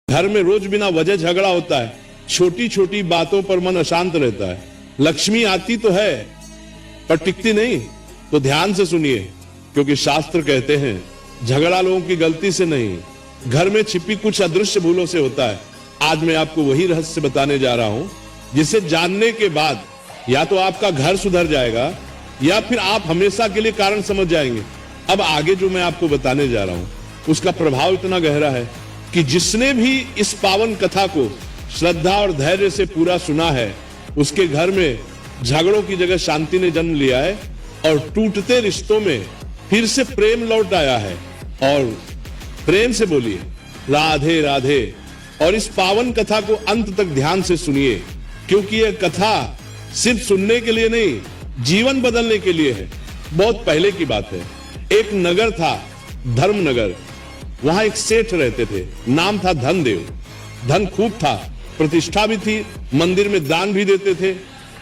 घर में रोज बिना वजह झगड़ा होता है, छोटी छोटी बातों पर मन अशांत रहता है। लक्ष्मी आती तो है पर टिकती नहीं। तो ध्यान से सुनिए, क्योंकि शास्त्र कहते हैं झगड़ा लोगों की गलती से नहीं, घर में छिपी कुछ अदृश्य भूलों से होता है। आज मैं आपको वही रहस्य बताने जा रहा हूं जिसे जानने के बाद या तो आपका घर सुधर जाएगा या फिर आप हमेशा के लिए कारण समझ जाएंगे। अब आगे जो मैं आपको बताने जा रहा हूं उसका प्रभाव इतना गहरा है कि जिसने भी इस पावन कथा को श्रद्धा और धैर्य से पूरा सुना है उसके घर में झगड़ों की जगह शांति ने जन्म लिया है और टूटते रिश्तों में फिर से प्रेम लौट आया है। और प्रेम से बोलिए राधे राधे। और इस पावन कथा को अंत तक ध्यान से सुनिए, क्योंकि यह कथा सिर्फ सुनने के लिए नहीं, जीवन बदलने के लिए है। बहुत पहले की बात है, एक नगर था धर्मनगर। वहां एक सेठ रहते थे, नाम था धनदेव। धन खूब था, प्रतिष्ठा भी थी, मंदिर में दान भी देते थे,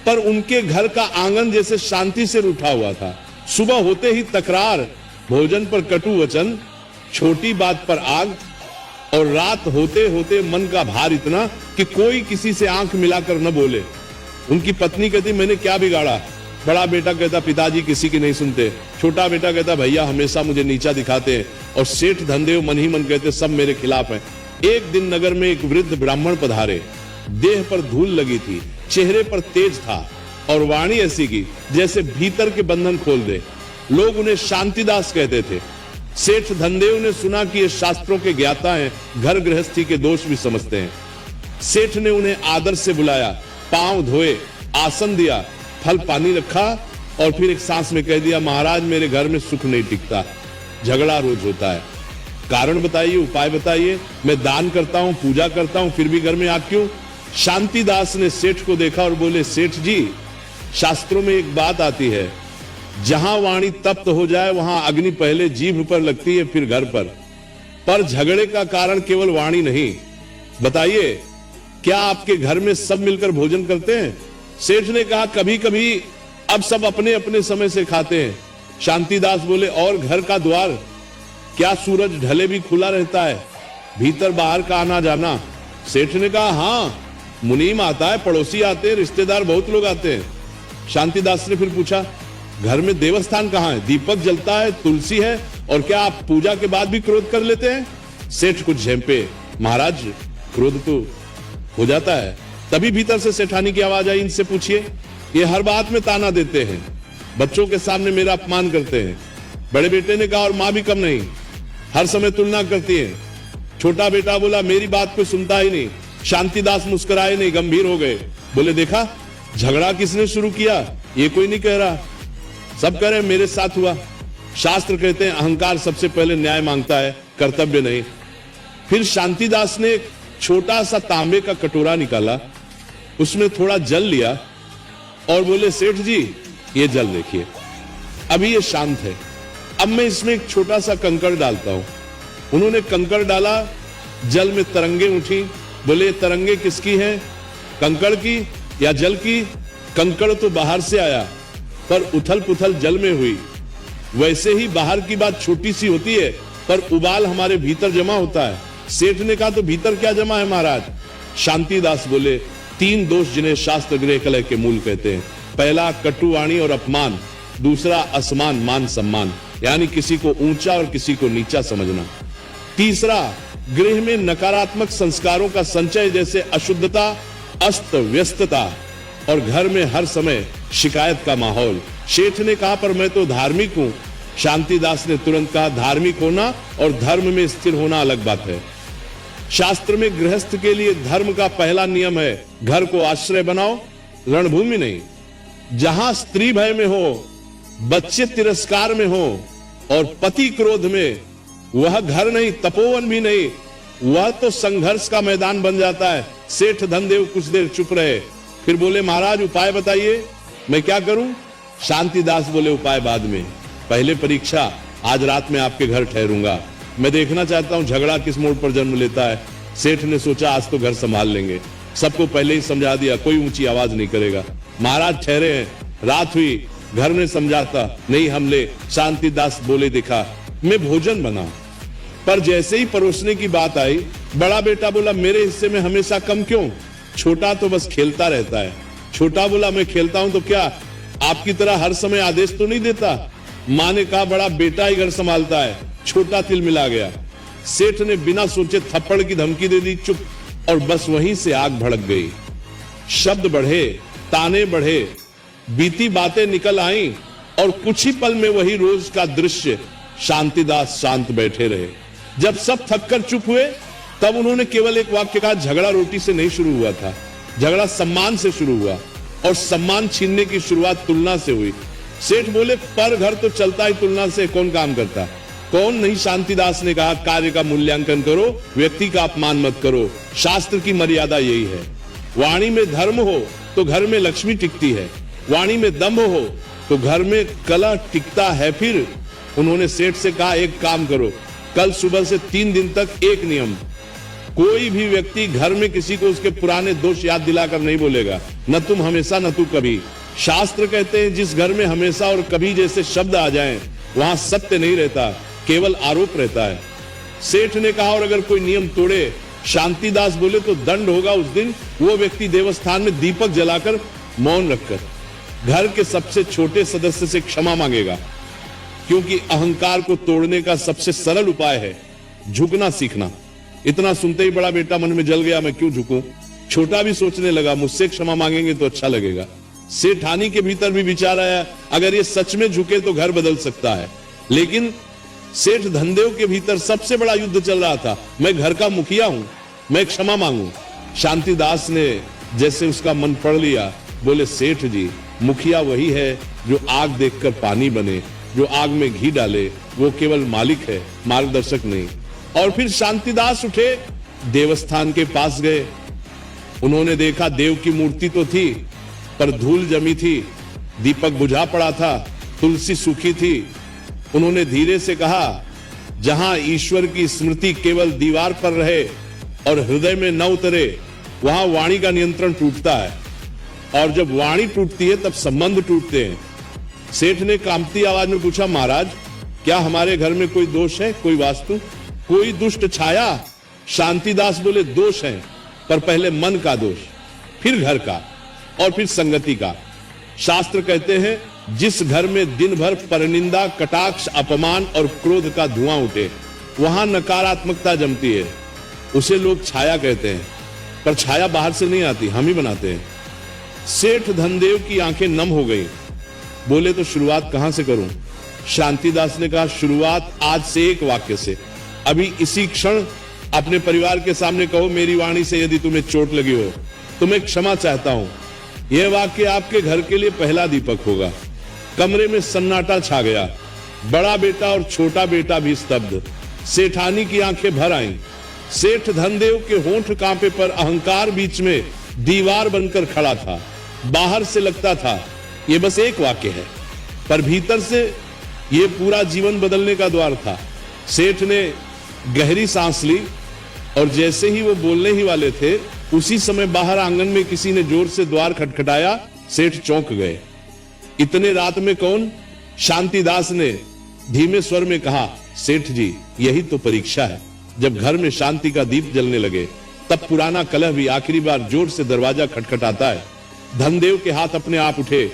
पर उनके घर का आंगन जैसे शांति से रूठा हुआ था। सुबह होते ही तकरार, भोजन पर कटु वचन, छोटी बात पर आग, और रात होते होते मन का भार इतना कि कोई किसी से आंख मिलाकर न बोले। उनकी पत्नी कहती मैंने क्या बिगाड़ा। बड़ा बेटा कहता पिताजी किसी की नहीं सुनते। छोटा बेटा कहता भैया हमेशा मुझे नीचा दिखाते हैं। और सेठ धनदेव मन ही मन कहते सब मेरे खिलाफ हैं। एक दिन नगर में एक वृद्ध ब्राह्मण पधारे। देह पर धूल लगी थी, चेहरे पर तेज था और वाणी ऐसी की जैसे भीतर के बंधन खोल दे। लोग उन्हें शांतिदास कहते थे। सेठ धनदेव ने सुना कि ये शास्त्रों के ज्ञाता हैं, घर गृहस्थी के दोष भी समझते हैं। सेठ ने उन्हें आदर से बुलाया, पांव धोए, आसन दिया, फल पानी रखा और फिर एक सांस में कह दिया महाराज मेरे घर में सुख नहीं टिकता, झगड़ा रोज होता है। कारण बताइए, उपाय बताइए। मैं दान करता हूं, पूजा करता हूं, फिर भी घर में आग क्यों? शांतिदास ने सेठ को देखा और बोले सेठ जी, शास्त्रों में एक बात आती है, जहां वाणी तप्त हो जाए वहां अग्नि पहले जीभ पर लगती है फिर घर पर झगड़े का कारण केवल वाणी नहीं। बताइए क्या आपके घर में सब मिलकर भोजन करते हैं? सेठ ने कहा कभी कभी, अब सब अपने अपने समय से खाते हैं। शांतिदास बोले और घर का द्वार, क्या सूरज ढले भी खुला रहता है, भीतर बाहर का आना जाना? सेठ ने कहा हाँ, मुनीम आता है, पड़ोसी आते हैं, रिश्तेदार बहुत लोग आते हैं। शांतिदास ने फिर पूछा घर में देवस्थान कहाँ है, दीपक जलता है, तुलसी है, और क्या आप पूजा के बाद भी क्रोध कर लेते हैं? सेठ कुछ झेंपे, महाराज क्रोध तो हो जाता है। तभी भीतर से सेठानी की आवाज आई, इनसे पूछिए, ये हर बात में ताना देते हैं, बच्चों के सामने मेरा अपमान करते हैं। बड़े बेटे ने कहा और मां भी कम नहीं, हर समय तुलना करती है। छोटा बेटा बोला मेरी बात कोई सुनता ही नहीं। शांतिदास मुस्कुराए नहीं, गंभीर हो गए, बोले देखा झगड़ा किसने शुरू किया, ये कोई नहीं कह रहा, सब कह रहे मेरे साथ हुआ। शास्त्र कहते हैं अहंकार सबसे पहले न्याय मांगता है, कर्तव्य नहीं। फिर शांतिदास ने एक छोटा सा तांबे का कटोरा निकाला, उसमें थोड़ा जल लिया और बोले सेठ जी ये जल देखिए, अभी ये शांत है, अब मैं इसमें एक छोटा सा कंकड़ डालता हूं। उन्होंने कंकड़ डाला, जल में तरंगे उठी। बोले तरंगे किसकी हैं, कंकड़ की या जल की? कंकड़ तो बाहर से आया पर उथल पुथल जल में हुई। वैसे ही बाहर की बात छोटी सी होती है पर उबाल हमारे भीतर जमा होता है। सेठ ने कहा तो भीतर क्या जमा है महाराज? शांतिदास बोले तीन दोष जिन्हें शास्त्र गृह कलह के मूल कहते हैं। पहला कटुवाणी और अपमान, दूसरा असमान मान सम्मान, यानी किसी को ऊंचा और किसी को नीचा समझना। तीसरा गृह में नकारात्मक संस्कारों का संचय, जैसे अशुद्धता, अस्त व्यस्तता और घर में हर समय शिकायत का माहौल। सेठ ने कहा पर मैं तो धार्मिक हूं। शांतिदास ने तुरंत कहा धार्मिक होना और धर्म में स्थिर होना अलग बात है। शास्त्र में गृहस्थ के लिए धर्म का पहला नियम है घर को आश्रय बनाओ, रणभूमि नहीं। जहां स्त्री भय में हो, बच्चे तिरस्कार में हो और पति क्रोध में, वह घर नहीं, तपोवन भी नहीं, वह तो संघर्ष का मैदान बन जाता है। सेठ धनदेव कुछ देर चुप रहे, फिर बोले महाराज उपाय बताइए, मैं क्या करूं? शांतिदास बोले उपाय बाद में, पहले परीक्षा आज रात में आपके घर ठहरूंगा, मैं देखना चाहता हूं झगड़ा किस मोड़ पर जन्म लेता है। सेठ ने सोचा आज तो घर संभाल लेंगे, सबको पहले ही समझा दिया, कोई ऊंची आवाज नहीं करेगा। महाराज ठहरे हैं, रात हुई, घर में समझाता नहीं हमले। शांतिदास बोले देखा मैं भोजन बना, पर जैसे ही परोसने की बात आई, बड़ा बेटा बोला मेरे हिस्से में हमेशा कम क्यों? छोटा तो बस खेलता रहता है। छोटा बोला मैं खेलता हूं तो क्या आपकी तरह हर समय आदेश तो नहीं देता? मां ने कहा बड़ा बेटा ही घर संभालता है। छोटा तिल मिला गया। सेठ ने बिना सोचे थप्पड़ की धमकी दे दी, चुप। और बस वहीं से आग भड़क गई। शब्द बढ़े, ताने बढ़े, बीती बातें निकल आईं और कुछ ही पल में वही रोज का दृश्य। शांतिदास शांत बैठे रहे। जब सब थककर चुप हुए तब उन्होंने केवल एक वाक्य कहा, झगड़ा रोटी से नहीं शुरू हुआ था, झगड़ा सम्मान से शुरू हुआ और सम्मान छीनने की शुरुआत तुलना से हुई। सेठ बोले पर घर तो चलता ही तुलना से, कौन काम करता? कौन नहीं? शांतिदास ने कहा कार्य का मूल्यांकन करो, व्यक्ति का अपमान मत करो। शास्त्र की मर्यादा यही है। वाणी में धर्म हो तो घर में लक्ष्मी टिकती है, वाणी में दम्भ हो तो घर में कलह टिकता है। फिर उन्होंने सेठ से कहा एक काम करो, कल सुबह से 3 दिन तक एक नियम, कोई भी व्यक्ति घर में किसी को उसके पुराने दोष याद दिलाकर नहीं बोलेगा, न तुम हमेशा न तू कभी। शास्त्र कहते हैं जिस घर में हमेशा और कभी जैसे शब्द आ जाएं, वहां सत्य नहीं रहता, केवल आरोप रहता है। सेठ ने कहा और अगर कोई नियम तोड़े, शांतिदास बोले तो दंड होगा उस दिन। वो व्यक्ति देवस्थान में दीपक जलाकर मौन रखकर घर के सबसे छोटे सदस्य से क्षमा मांगेगा, क्योंकि अहंकार को तोड़ने का सबसे सरल उपाय है झुकना सीखना। इतना सुनते ही बड़ा बेटा मन में जल गया, मैं क्यों झुकूं? छोटा भी सोचने लगा मुझसे क्षमा मांगेंगे तो अच्छा लगेगा। सेठानी के भीतर भी विचार आया अगर ये सच में झुके तो घर बदल सकता है। लेकिन सेठ धनदेव के भीतर सबसे बड़ा युद्ध चल रहा था, मैं घर का मुखिया हूं, मैं क्षमा मांगू। शांतिदास ने जैसे उसका मन पढ़ लिया, बोले सेठ जी मुखिया वही है जो आग देखकर पानी बने, जो आग में घी डाले, वो केवल मालिक है, मार्गदर्शक नहीं। और फिर शांतिदास उठे, देवस्थान के पास गए। उन्होंने देखा देव की मूर्ति तो थी पर धूल जमी थी, दीपक बुझा पड़ा था, तुलसी सूखी थी। उन्होंने धीरे से कहा जहां ईश्वर की स्मृति केवल दीवार पर रहे और हृदय में न उतरे, वहां वाणी का नियंत्रण टूटता है, और जब वाणी टूटती है तब संबंध टूटते हैं। सेठ ने कांपती आवाज में पूछा महाराज क्या हमारे घर में कोई दोष है, कोई वास्तु, कोई दुष्ट छाया? शांतिदास बोले दोष है, पर पहले मन का दोष, फिर घर का और फिर संगति का। शास्त्र कहते हैं जिस घर में दिन भर परनिंदा, कटाक्ष, अपमान और क्रोध का धुआं उठे, वहां नकारात्मकता जमती है। उसे लोग छाया कहते हैं, पर छाया बाहर से नहीं आती, हम ही बनाते हैं। सेठ धनदेव की आंखें नम हो गई। बोले तो शुरुआत कहां से करूं? शांतिदास ने कहा शुरुआत आज से एक वाक्य से। अभी इसी क्षण अपने परिवार के सामने कहो मेरी वाणी से यदि तुम्हें चोट लगी हो तो मैं क्षमा चाहता हूं। यह वाक्य आपके घर के लिए पहला दीपक होगा। कमरे में सन्नाटा छा गया। बड़ा बेटा और छोटा बेटा भी स्तब्ध। सेठानी की आंखें भर आईं। सेठ धनदेव के होंठ कांपे पर अहंकार बीच में दीवार बनकर खड़ा था। बाहर से लगता था यह बस एक वाक्य है, पर भीतर से यह पूरा जीवन बदलने का द्वार था। सेठ ने गहरी सांस ली और जैसे ही वो बोलने ही वाले थे, उसी समय बाहर आंगन में किसी ने जोर से द्वार खटखटाया। सेठ चौंक गए। इतने रात में कौन? शांतिदास ने धीमे स्वर में कहा सेठ जी यही तो परीक्षा है। जब घर में शांति का दीप जलने लगे तब पुराना कलह भी आखिरी बार जोर से दरवाजा खटखटाता है। धनदेव के हाथ अपने आप उठे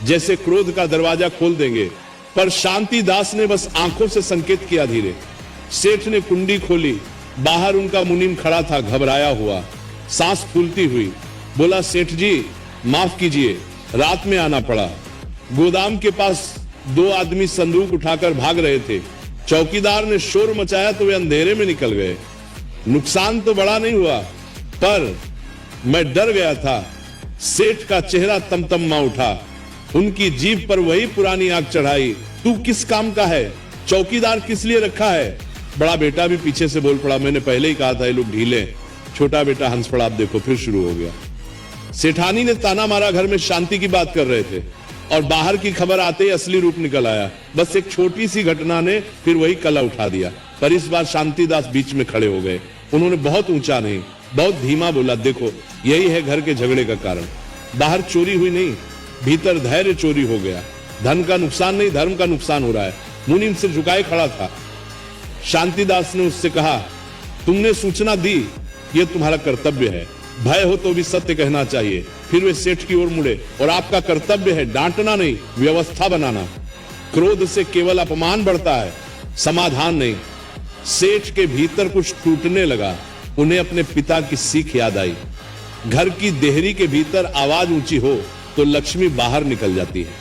जैसे क्रोध का दरवाजा खोल देंगे, पर शांतिदास ने बस आंखों से संकेत किया धीरे। सेठ ने कुंडी खोली। बाहर उनका मुनीम खड़ा था, घबराया हुआ, सांस फूलती हुई। बोला सेठ जी माफ कीजिए, रात में आना पड़ा। गोदाम के पास 2 आदमी संदूक उठाकर भाग रहे थे। चौकीदार ने शोर मचाया तो वे अंधेरे में निकल गए। नुकसान तो बड़ा नहीं हुआ, पर मैं डर गया था। सेठ का चेहरा तमतमा उठा। उनकी जीभ पर वही पुरानी आग चढ़ाई। तू किस काम का है? चौकीदार किस लिए रखा है? बड़ा बेटा भी पीछे से बोल पड़ा, मैंने पहले ही कहा था ये लोग ढीले। छोटा बेटा हंस पड़ा। आप देखो फिर शुरू हो गया। सेठानी ने ताना मारा, घर में शांति की बात कर रहे थे और बाहर की खबर आते ही असली रूप निकल आया। बस एक छोटी सी घटना ने फिर वही कला उठा दिया। पर इस बार शांतिदास बीच में खड़े हो गए। उन्होंने बहुत ऊंचा नहीं, बहुत धीमा बोला, देखो यही है घर के झगड़े का कारण। बाहर चोरी हुई नहीं, भीतर धैर्य चोरी हो गया। धन का नुकसान नहीं, धर्म का नुकसान हो रहा है। मुनीम सिर झुकाए खड़ा था। शांतिदास ने उससे कहा, तुमने सूचना दी, यह तुम्हारा कर्तव्य है, भय हो तो भी सत्य कहना चाहिए। फिर वे सेठ की ओर मुड़े, और आपका कर्तव्य है डांटना नहीं, व्यवस्था बनाना। क्रोध से केवल अपमान बढ़ता है, समाधान नहीं। सेठ के भीतर कुछ टूटने लगा। उन्हें अपने पिता की सीख याद आई। घर की देहरी के भीतर आवाज ऊंची हो तो लक्ष्मी बाहर निकल जाती है।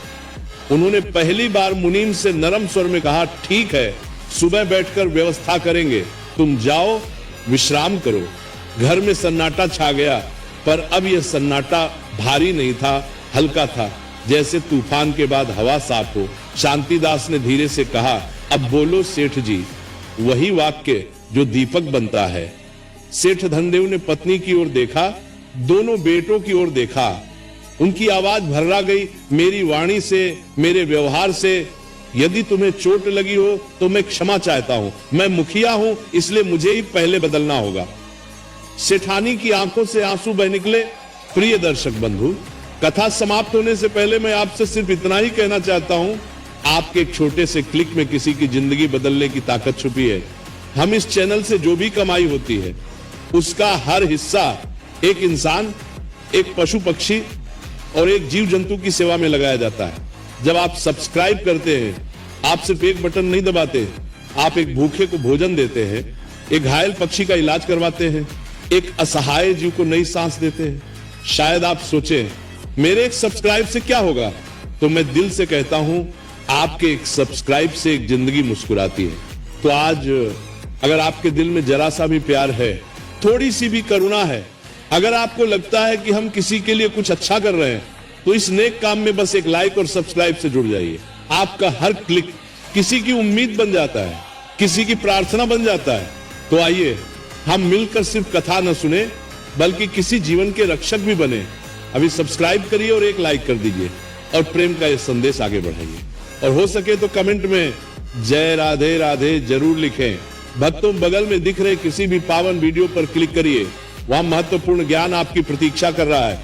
उन्होंने पहली बार मुनीम से नरम स्वर में कहा, ठीक है, सुबह बैठकर व्यवस्था करेंगे, तुम जाओ विश्राम करो। घर में सन्नाटा छा गया, पर अब यह सन्नाटा भारी नहीं था, हल्का था, जैसे तूफान के बाद हवा साफ हो। शांतिदास ने धीरे से कहा, अब बोलो सेठ जी, वही वाक्य जो दीपक बनता है। सेठ धनदेव ने पत्नी की ओर देखा, दोनों बेटों की ओर देखा। उनकी आवाज भर्रा गई, मेरी वाणी से, मेरे व्यवहार से यदि तुम्हें चोट लगी हो तो मैं क्षमा चाहता हूं। मैं मुखिया हूं, इसलिए मुझे ही पहले बदलना होगा। सेठानी की आंखों से आंसू बह निकले। प्रिय दर्शक बंधु, कथा समाप्त होने से पहले मैं आपसे सिर्फ इतना ही कहना चाहता हूं, आपके एक छोटे से क्लिक में किसी की जिंदगी बदलने की ताकत छुपी है। हम इस चैनल से जो भी कमाई होती है, उसका हर हिस्सा एक इंसान, एक पशु पक्षी और एक जीव जंतु की सेवा में लगाया जाता है। जब आप सब्सक्राइब करते हैं, आप सिर्फ एक बटन नहीं दबाते, आप एक भूखे को भोजन देते हैं, एक घायल पक्षी का इलाज करवाते हैं, एक असहाय जीव को नई सांस देते हैं। शायद आप सोचें, मेरे एक सब्सक्राइब से क्या होगा? तो मैं दिल से कहता हूं, आपके एक सब्सक्राइब से एक जिंदगी मुस्कुराती है। तो आज अगर आपके दिल में जरा सा भी प्यार है, थोड़ी सी भी करुणा है, अगर आपको लगता है कि हम किसी के लिए कुछ अच्छा कर रहे हैं, तो इस नेक काम में बस एक लाइक और सब्सक्राइब से जुड़ जाइए। आपका हर क्लिक किसी की उम्मीद बन जाता है, किसी की प्रार्थना बन जाता है। तो आइए हम मिलकर सिर्फ कथा न सुने, बल्कि किसी जीवन के रक्षक भी बने। अभी सब्सक्राइब करिए और एक लाइक कर दीजिए और प्रेम का ये संदेश आगे बढ़ाइए। और हो सके तो कमेंट में जय राधे राधे जरूर लिखें। भक्तों, बगल में दिख रहे किसी भी पावन वीडियो पर क्लिक करिए, वहां महत्वपूर्ण ज्ञान आपकी प्रतीक्षा कर रहा है।